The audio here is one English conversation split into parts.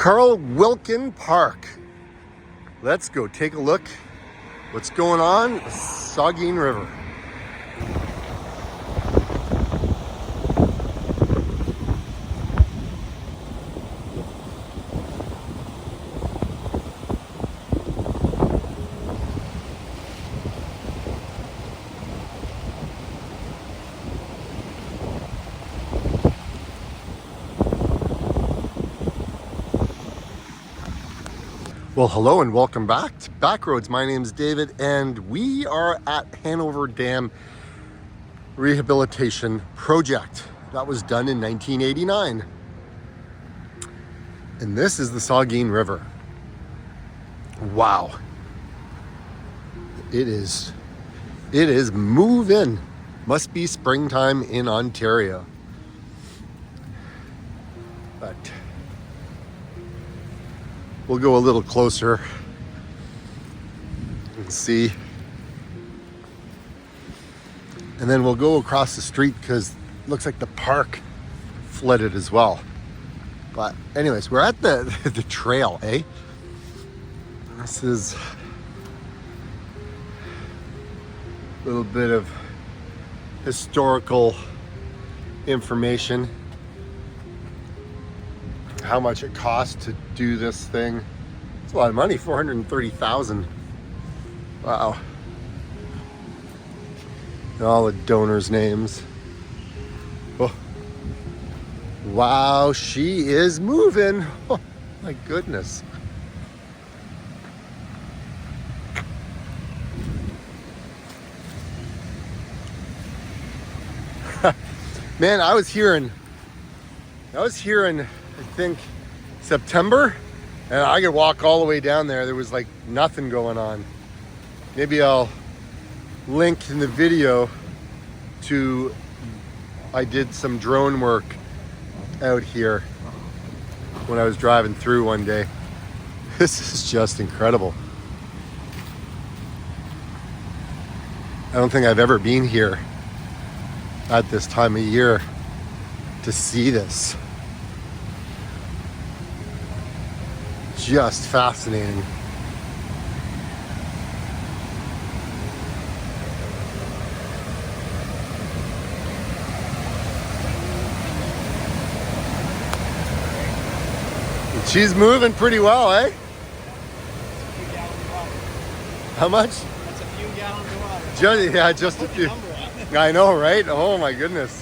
Carl Wilkin Park. Let's go take a look what's going on with Saugeen River. Well, hello and welcome back to Backroads. My name is David and we are at Hanover Dam Rehabilitation Project. That was done in 1989. And this is the Saugeen River. Wow. It is moving. Must be springtime in Ontario. But we'll go a little closer and see. And then we'll go across the street because it looks like the park flooded as well. But anyways, we're at the trail, eh? This is a little bit of historical information. How much it costs to do this thing. It's a lot of money, $430,000. Wow. And all the donors' names. Oh. Wow, she is moving. Oh, my goodness. Man, I was hearing I think September, and I could walk all the way down there. There was like nothing going on. Maybe I'll link in the video to, I did some drone work out here when I was driving through one day. This is just incredible. I don't think I've ever been here at this time of year to see this. Just fascinating. And she's moving pretty well, eh? How much? That's a few gallons of water. Just a few. I know, right? Oh my goodness.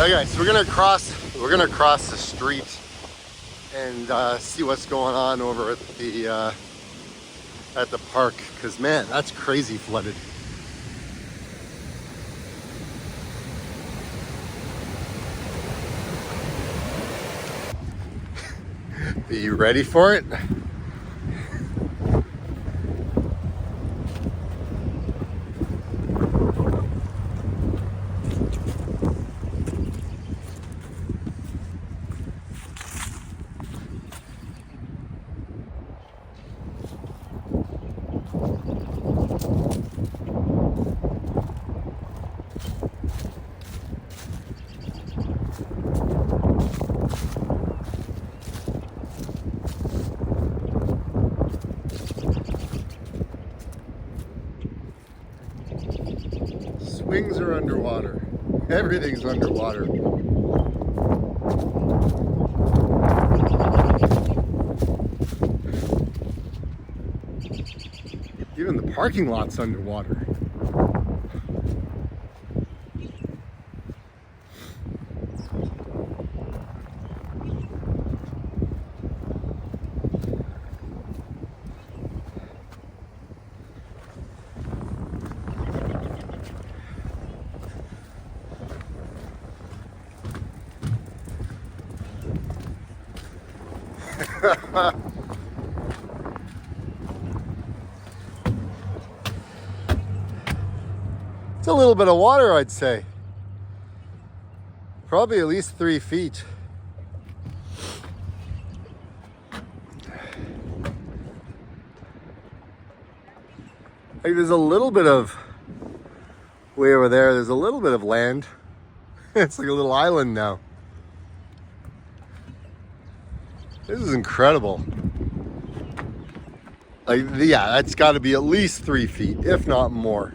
Okay, so we're gonna cross the street and see what's going on over at the park, because man, that's crazy flooded. Are you ready for it? Swings are underwater. Everything's underwater. Even the parking lot's underwater. It's a little bit of water, I'd say. Probably at least 3 feet. Like there's a little bit of, way over there's a little bit of land. It's like a little island now. This is incredible. Like, yeah, that's got to be at least 3 feet, if not more.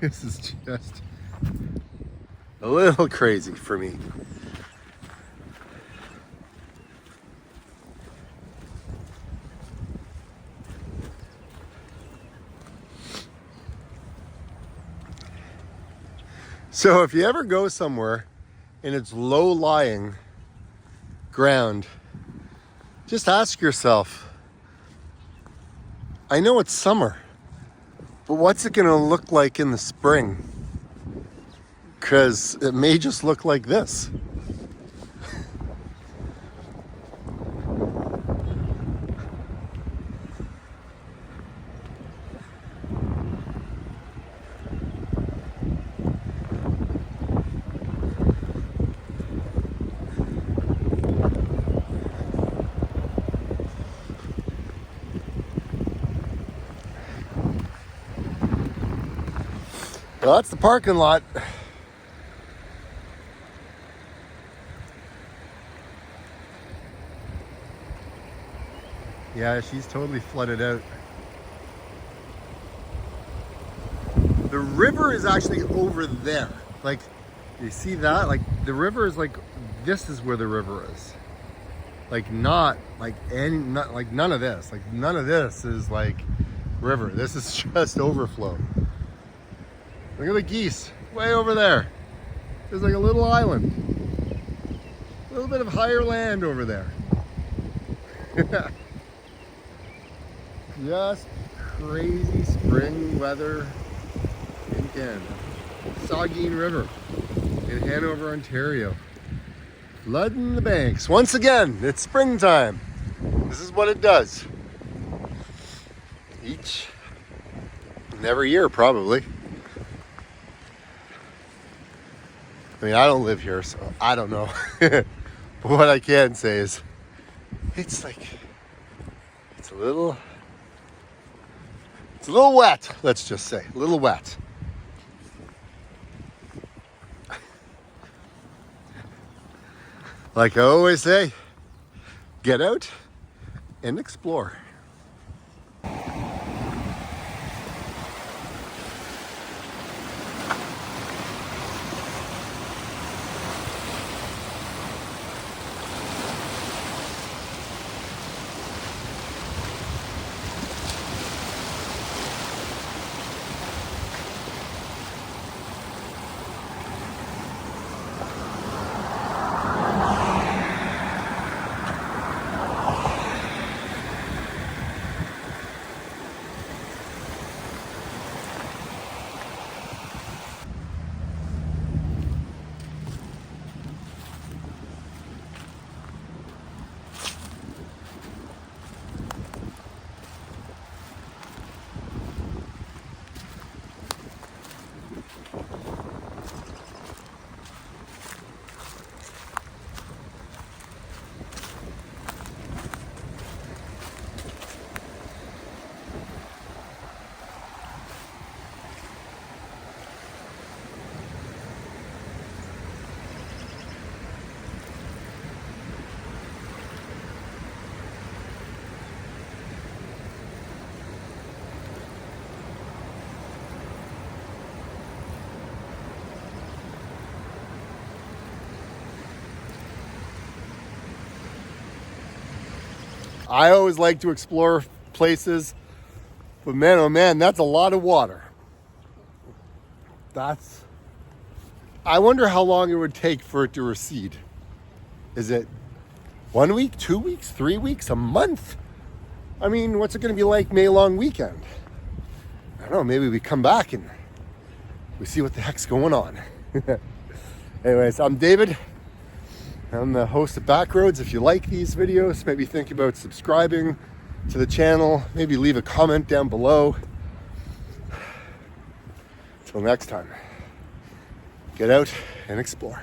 This is just a little crazy for me. So if you ever go somewhere and it's low-lying ground, just ask yourself, I know it's summer, but what's it gonna look like in the spring? Because it may just look like this. Well, that's the parking lot. Yeah, she's totally flooded out. The river is actually over there. Like, you see that? Like, the river is like, this is where the river is. Like, not like like none of this. Like, none of this is like river. This is just overflow. Look at the geese way over there. There's like a little island. A little bit of higher land over there. Just crazy spring weather in Canada. Saugeen River in Hanover, Ontario. Flooding the banks. Once again, it's springtime. This is what it does. Each and every year, probably. I mean, I don't live here, so I don't know. But what I can say is, it's like, it's a It's a little wet, let's just say. A little wet. Like I always say, get out and explore. I always like to explore places, but man, oh man, that's a lot of water. I wonder how long it would take for it to recede. Is it 1 week, 2 weeks, 3 weeks, a month? I mean, what's it going to be like May long weekend? I don't know, maybe we come back and we see what the heck's going on. Anyways, I'm David. I'm the host of Backroads. If you like these videos, maybe think about subscribing to the channel. Maybe leave a comment down below. Till next time, get out and explore.